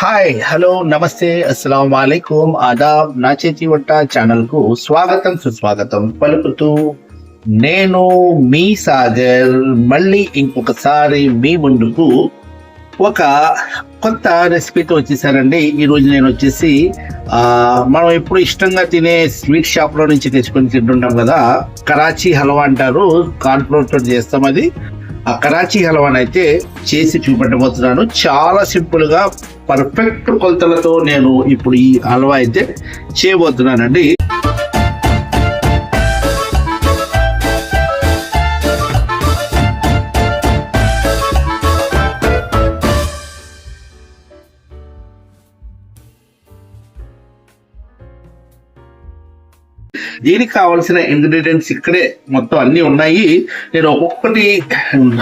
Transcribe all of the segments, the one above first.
Hi hello నమస్తే అస్సలం వాలేకుమ్ ఆదాబ్ నా చేతి వంట ఛానల్ కు స్వాగతం సుస్వాగతం పలుకుతూ నేను మీ సాగర్ మళ్ళీ ఇంకొకసారి మీ ముందుకు ఒక కొత్త రెసిపీతో వచ్చేసానండి. ఈరోజు నేను వచ్చేసి మనం ఎప్పుడు ఇష్టంగా తినే స్వీట్ షాప్ లో నుంచి తెచ్చుకొని తింటుంటాం కదా, కరాచీ హల్వా అంటారు. కార్న్ఫ్లోర్ తోటి చేస్తాం. అది ఆ కరాచీ హల్వాని అయితే చేసి చూపెట్టబోతున్నాను. చాలా సింపుల్ గా పర్ఫెక్ట్ కొలతలతో నేను ఇప్పుడు ఈ హల్వా అయితే చేయబోతున్నానండి. దీనికి కావాల్సిన ఇంగ్రీడియంట్స్ ఇక్కడే మొత్తం అన్నీ ఉన్నాయి. నేను ఒక్కొక్కటి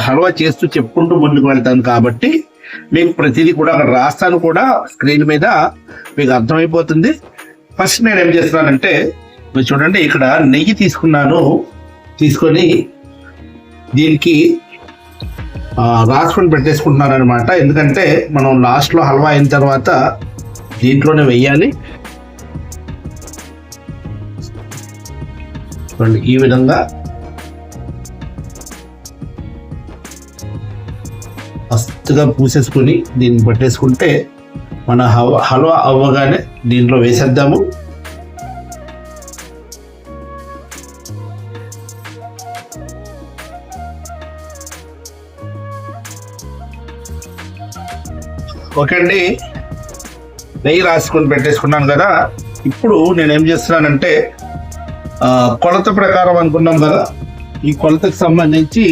హల్వా చేస్తూ చెప్పుకుంటూ ముందుకు వెళ్తాను కాబట్టి మీకు ప్రతిదీ కూడా అక్కడ రాస్తాను కూడా, స్క్రీన్ మీద మీకు అర్థమైపోతుంది. ఫస్ట్ నేను ఏం చేస్తున్నానంటే, మీరు చూడండి, ఇక్కడ నెయ్యి తీసుకున్నాను. తీసుకొని దీనికి రాసుకొని పెట్టేసుకుంటున్నాను అనమాట. ఎందుకంటే మనం లాస్ట్లో హల్వా అయిన తర్వాత దీంట్లోనే వెయ్యాలి. ఈ విధంగా మస్తుగా పూసేసుకొని దీన్ని పట్టేసుకుంటే మన హల్వా అవ్వగానే దీంట్లో వేసేద్దాము. ఓకే అండి, నెయ్యి రాసుకొని పెట్టేసుకున్నాను కదా. ఇప్పుడు నేనేం చేస్తున్నానంటే, కొలత ప్రకారం అనుకున్నాం కదా, ఈ కొలతకు సంబంధించి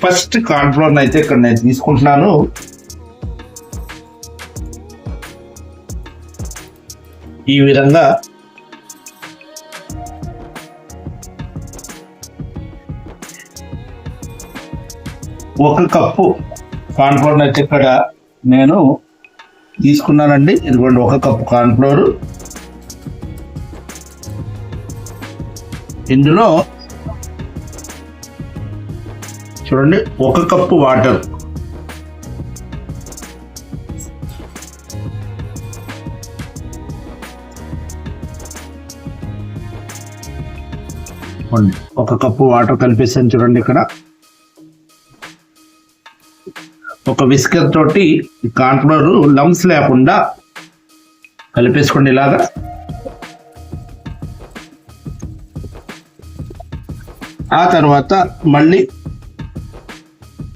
ఫస్ట్ కార్న్ఫ్లోర్ అయితే ఇక్కడ నేను తీసుకుంటున్నాను. ఈ విధంగా ఒక కప్పు కార్న్ఫ్లోర్ అయితే ఇక్కడ నేను తీసుకున్నానండి. ఇదిగోండి, ఒక కప్పు కార్న్ఫ్లోర్. ఇందులో చూడండి, ఒక కప్పు వాటర్, ఒక కప్పు వాటర్ కలిపేసాను. చూడండి, ఇక్కడ ఒక విస్కర్ తోటి కార్న్ఫ్లోర్ లంప్స్ లేకుండా కలిపేసుకోండి ఇలాగా. ఆ తర్వాత మళ్ళీ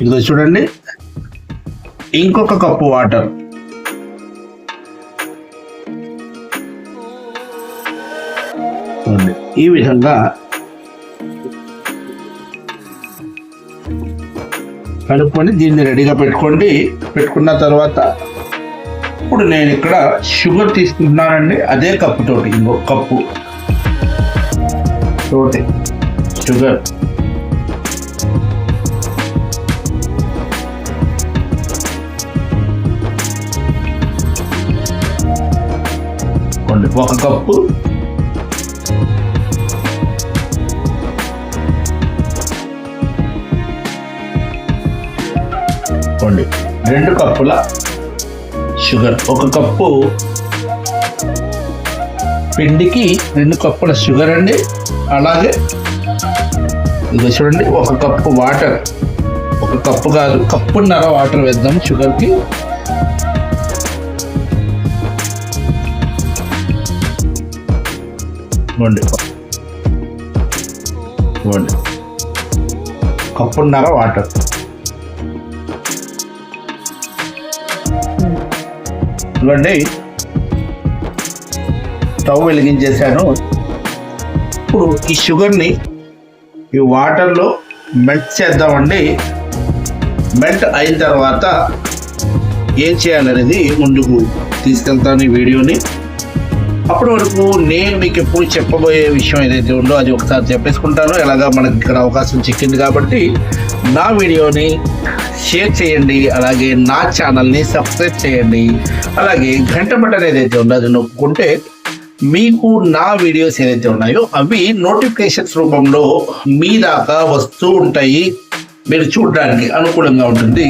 ఇదిగో చూడండి, ఇంకొక కప్పు వాటర్, ఈ విధంగా కలుపుకొని దీన్ని రెడీగా పెట్టుకోండి. పెట్టుకున్న తర్వాత ఇప్పుడు నేను ఇక్కడ షుగర్ తీసుకుంటున్నానండి. అదే కప్పు తోటి ఇంకొక కప్పు తోటి షుగర్, ఒక కప్పు, రెండు కప్పుల షుగర్. ఒక కప్పు పిండికి 2 కప్పుల షుగర్ అండి. అలాగే ఇది చూడండి, ఒక కప్పు వాటర్, ఒక కప్పు కాదు, కప్పున్నర వాటర్ వేద్దాం షుగర్కి. కప్పున్నర వాటర్. ఇవ్వండి, స్టవ్ వెలిగించేసాను. ఇప్పుడు ఈ షుగర్ని ఈ వాటర్లో మెల్ట్ చేద్దామండి. మెల్ట్ అయిన తర్వాత ఏం చేయాలనేది ముందుకు తీసుకెళ్తాను ఈ వీడియోని. అప్పటి వరకు నేను మీకు ఎప్పుడు చెప్పబోయే విషయం ఏదైతే ఉందో అది ఒకసారి చెప్పేసుకుంటాను. ఎలాగా మనకి ఇక్కడ అవకాశం చిక్కింది కాబట్టి నా వీడియోని షేర్ చేయండి, అలాగే నా ఛానల్ని సబ్స్క్రైబ్ చేయండి, అలాగే గంట బటన్ ఏదైతే ఉందో అది నొక్కుంటే మీకు నా వీడియోస్ ఏదైతే ఉన్నాయో అవి నోటిఫికేషన్స్ రూపంలో మీ దాకా వస్తూ ఉంటాయి. మీరు చూడడానికి అనుకూలంగా ఉంటుంది.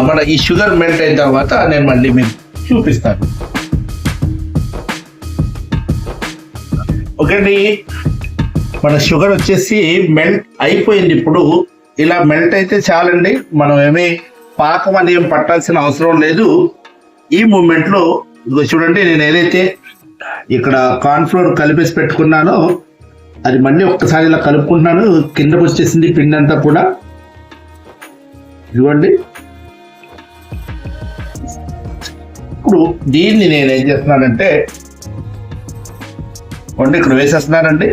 మన ఈ షుగర్ మెల్ట్ అయిన తర్వాత నేను మళ్ళీ మీకు చూపిస్తాను. ఓకే అండి, మన షుగర్ వచ్చేసి మెల్ట్ అయిపోయింది. ఇప్పుడు ఇలా మెల్ట్ అయితే చాలండి, మనం ఏమీ పాకం అని ఏం పట్టాల్సిన అవసరం లేదు. ఈ మూమెంట్లో చూడండి, నేను ఏదైతే ఇక్కడ కార్న్ఫ్లోర్ కలిపేసి పెట్టుకున్నానో అది మళ్ళీ ఒక్కసారి ఇలా కలుపుకుంటున్నాను. కిందకు వచ్చేసింది పిండి అంతా కూడా. చూడండి, ఇప్పుడు దీన్ని నేను ఏం చేస్తున్నానంటే ఇక్కడ వేసేస్తున్నానండి.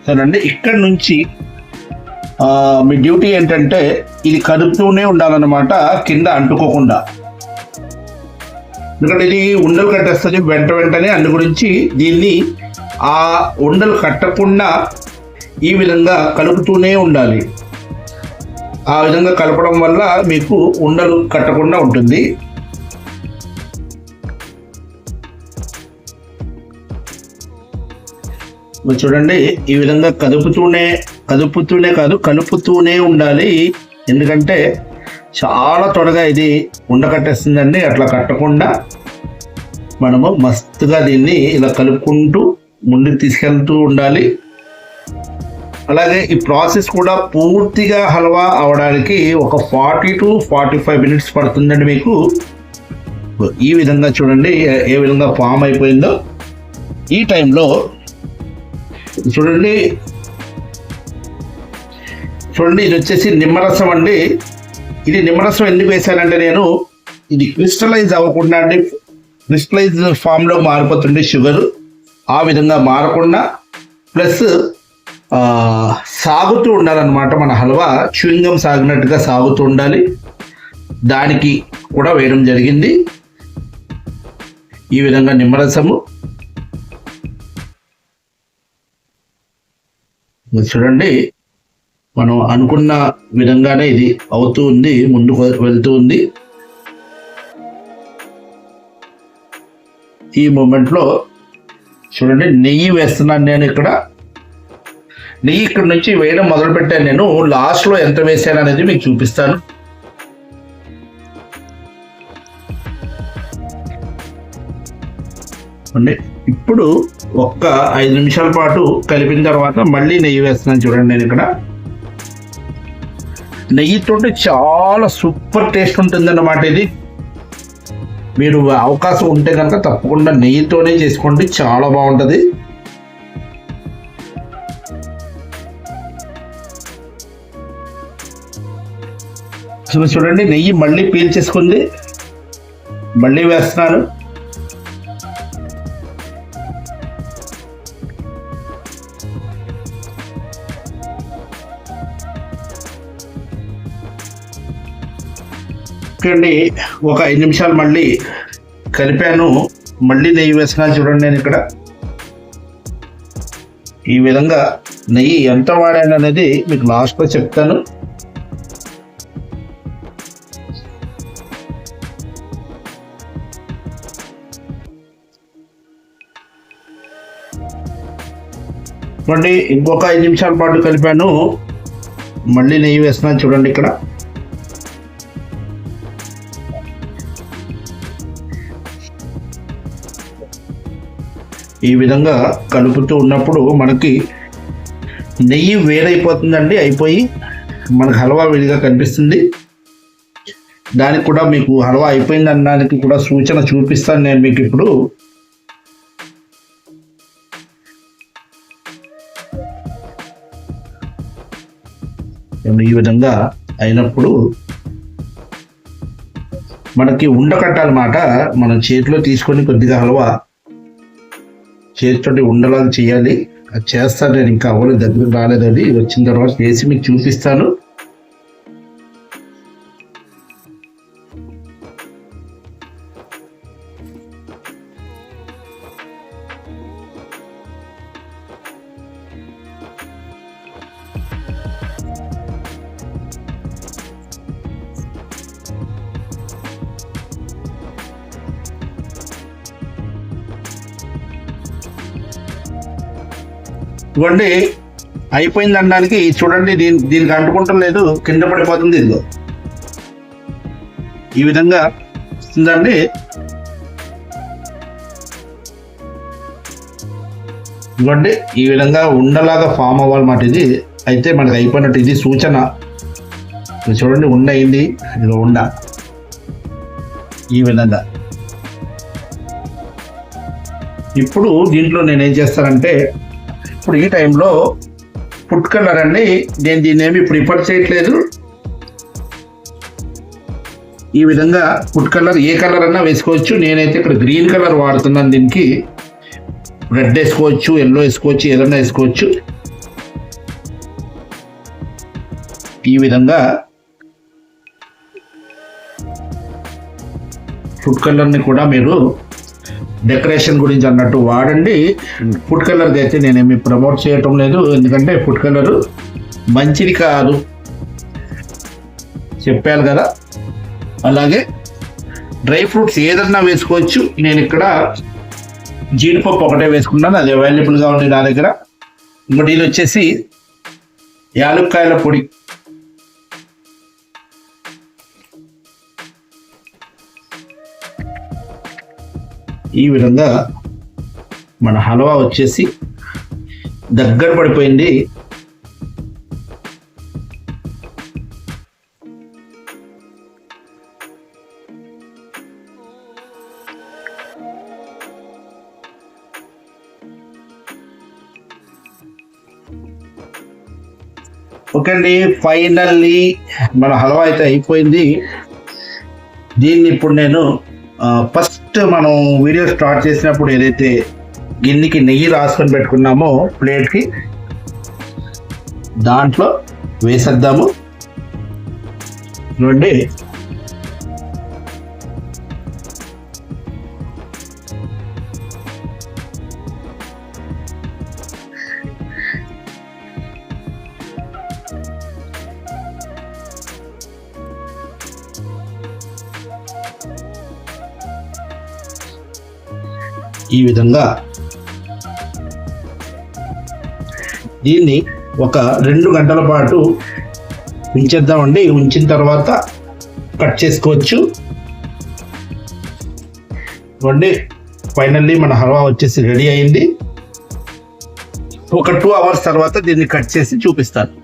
సరేనండి, ఇక్కడ నుంచి మీ డ్యూటీ ఏంటంటే ఇది కదుపుతూనే ఉండాలన్నమాట, కింద అంటుకోకుండా. ఎందుకంటే ఇది ఉండలు కట్టేస్తుంది వెంటనే. అందు గురించి దీన్ని ఆ ఉండలు కట్టకుండా ఈ విధంగా కలుపుతూనే ఉండాలి. ఆ విధంగా కలపడం వల్ల మీకు ఉండలు కట్టకుండా ఉంటుంది. చూడండి, ఈ విధంగా కలుపుతూనే ఉండాలి. ఎందుకంటే చాలా త్వరగా ఇది ఉండకట్టేస్తుందండి. అట్లా కట్టకుండా మనము మస్తుగా దీన్ని ఇలా కలుపుకుంటూ ముందుకు తీసుకెళ్తూ ఉండాలి. అలాగే ఈ ప్రాసెస్ కూడా పూర్తిగా హల్వా అవడానికి ఒక 40 to 45 minutes పడుతుందండి మీకు. ఈ విధంగా చూడండి ఏ విధంగా ఫామ్ అయిపోయిందో. ఈ టైంలో చూడండి ఇది వచ్చేసి నిమ్మరసం అండి. ఇది నిమ్మరసం ఎందుకు వేశానంటే నేను ఇది క్రిస్టలైజ్ అవ్వకుండా అండి, క్రిస్టలైజ్ ఫామ్లో మారిపోతుంది షుగర్. ఆ విధంగా మారకుండా ప్లస్ సాగుతూ ఉండాలన్నమాట. మన హల్వా చ్యూయింగం సాగినట్టుగా సాగుతూ ఉండాలి. దానికి కూడా వేయడం జరిగింది ఈ విధంగా నిమ్మరసము. చూడండి, మనం అనుకున్న విధంగానే ఇది అవుతూ ఉంది, ముందుకు వెళ్తూ ఉంది. ఈ మూమెంట్లో చూడండి నెయ్యి వేస్తున్నాను నేను. నెయ్యి ఇక్కడ నుంచి వేయడం మొదలు పెట్టాను నేను. లాస్ట్లో ఎంత వేసాను అనేది మీకు చూపిస్తాను. ఇప్పుడు ఒక్క 5 నిమిషాల పాటు కలిపిన తర్వాత మళ్ళీ నెయ్యి వేస్తున్నాను. చూడండి, నేను ఇక్కడ నెయ్యితో చాలా సూపర్ టేస్ట్ ఉంటుందన్నమాట. ఇది మీరు అవకాశం ఉంటే కనుక తప్పకుండా నెయ్యితోనే చేసుకోండి, చాలా బాగుంటుంది. చూడండి, నెయ్యి మళ్ళీ పీల్చేసుకుంది. మళ్ళీ వేస్తున్నాను. చూడండి, ఒక 5 నిమిషాలు మళ్ళీ కలిపాను. మళ్ళీ నెయ్యి వేస్తున్నాను. చూడండి, నేను ఇక్కడ ఈ విధంగా నెయ్యి ఎంత వాడాను అనేది మీకు లాస్ట్లో చెప్తాను. చూడండి, ఇంకొక 5 నిమిషాల పాటు కలిపాను. మళ్ళీ నెయ్యి వేస్తున్నాను. చూడండి, ఇక్కడ ఈ విధంగా కలుపుతూ ఉన్నప్పుడు మనకి నెయ్యి వేరైపోతుందండి. అయిపోయి మనకు హల్వా విడిగా కనిపిస్తుంది. దానికి కూడా మీకు హల్వా అయిపోయింది అనడానికి కూడా సూచన చూపిస్తాను నేను మీకు ఇప్పుడు. ఈ విధంగా అయినప్పుడు మనకి ఉండకట్టాలన్నమాట. మనం చేతిలో తీసుకొని కొద్దిగా హల్వా చేతితోటి ఉండలాగా చేయాలి. అది చేస్తాను నేను, ఇంకా అవ్వలేదు, దగ్గరకు రాలేదు. అది వచ్చిన తర్వాత చేసి మీకు చూపిస్తాను. ఇవ్వండి అయిపోయింది అనడానికి చూడండి, దీనికి అంటుకుంటం లేదు, కింద పడిపోతుంది. ఇదిగో ఈ విధంగా వస్తుందండి. ఇవ్వండి ఈ విధంగా ఉండలాగా ఫామ్ అవ్వాలన్నమాట. ఇది అయితే మనకి అయిపోయినట్టు, ఇది సూచన. చూడండి ఉండ అయింది, ఇది ఉండ ఈ విధంగా. ఇప్పుడు దీంట్లో నేనేం చేస్తానంటే, ఇప్పుడు ఈ టైంలో ఫుడ్ కలర్ అండి, నేను దీన్ని ఏమి ప్రిఫర్ చేయట్లేదు. ఈ విధంగా ఫుడ్ కలర్ ఏ కలర్ అన్నా వేసుకోవచ్చు. నేనైతే ఇక్కడ గ్రీన్ కలర్ వాడుతున్నాను. దీనికి రెడ్ వేసుకోవచ్చు, ఎల్లో వేసుకోవచ్చు, ఏదన్నా వేసుకోవచ్చు. ఈ విధంగా ఫుడ్ కలర్ని కూడా మీరు డెకరేషన్ గురించి అన్నట్టు వాడండి. ఫుడ్ కలర్ది అయితే నేనేమి ప్రమోట్ చేయటం లేదు, ఎందుకంటే ఫుడ్ కలర్ మంచిది కాదు, చెప్పాను కదా. అలాగే డ్రై ఫ్రూట్స్ ఏదన్నా వేసుకోవచ్చు. నేను ఇక్కడ జీడిపప్పు ఒకటే వేసుకున్నాను, అది అవైలబుల్గా ఉంది నా దగ్గర. ఇంకోటి ఇది వచ్చేసి యాలక్కాయల పొడి. ఈ విధంగా మన హల్వా వచ్చేసి దగ్గర పడిపోయింది. ఓకే అండి, ఫైనల్లీ మన హల్వా అయితే అయిపోయింది. దీన్ని ఇప్పుడు నేను ఫస్ట్ మనం వీడియో స్టార్ట్ చేసినప్పుడు ఏదైతే గిన్నెకి నెయ్యి రాసుకొని పెట్టుకున్నామో ప్లేట్కి, దాంట్లో వేసేద్దాము. చూడండి ఈ విధంగా దీన్ని ఒక 2 గంటల పాటు ఉంచేద్దామండి. ఉంచిన తర్వాత కట్ చేసుకోవచ్చు. చూడండి ఫైనల్లీ మన హల్వా వచ్చేసి రెడీ అయింది. ఒక 2 అవర్స్ తర్వాత దీన్ని కట్ చేసి చూపిస్తాను.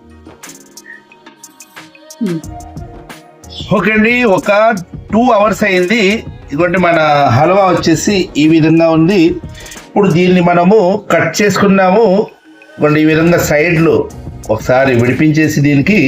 ఓకే అండి, ఒక 2 అవర్స్ అయింది. ఇదిగోండి మన హల్వా వచ్చేసి ఈ విధంగా ఉంది. ఇప్పుడు దీన్ని మనము కట్ చేసుకున్నాము. ఇదిగోండి ఈ విధంగా సైడ్లు ఒకసారి విడిపించేసి దీనికి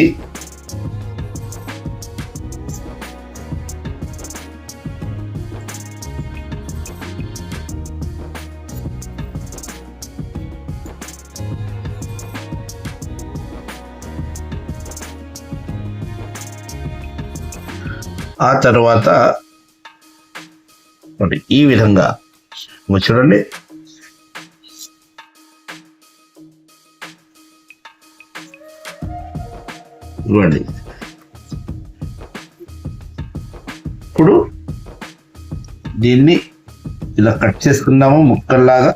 ఆ తర్వాత ఈ విధంగా చూడండి. ఇవ్వండి ఇప్పుడు దీన్ని ఇలా కట్ చేసుకున్నాము ముక్కల్లాగా.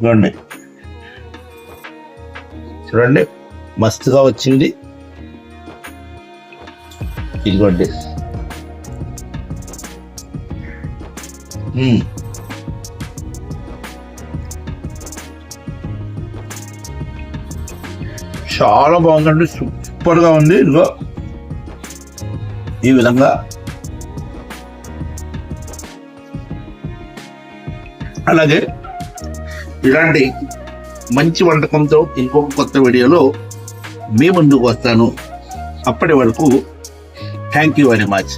చూడండి చూడండి మస్తుగా వచ్చింది. ఇదిగోండి చాలా బాగుందండి, సూపర్గా ఉంది. ఇదిగో ఈ విధంగా. అలాగే ఇలాంటి మంచి వంటకంతో ఇంకొక కొత్త వీడియోలో మీ ముందుకు వస్తాను. అప్పటి వరకు థ్యాంక్ యూ వెరీ మచ్.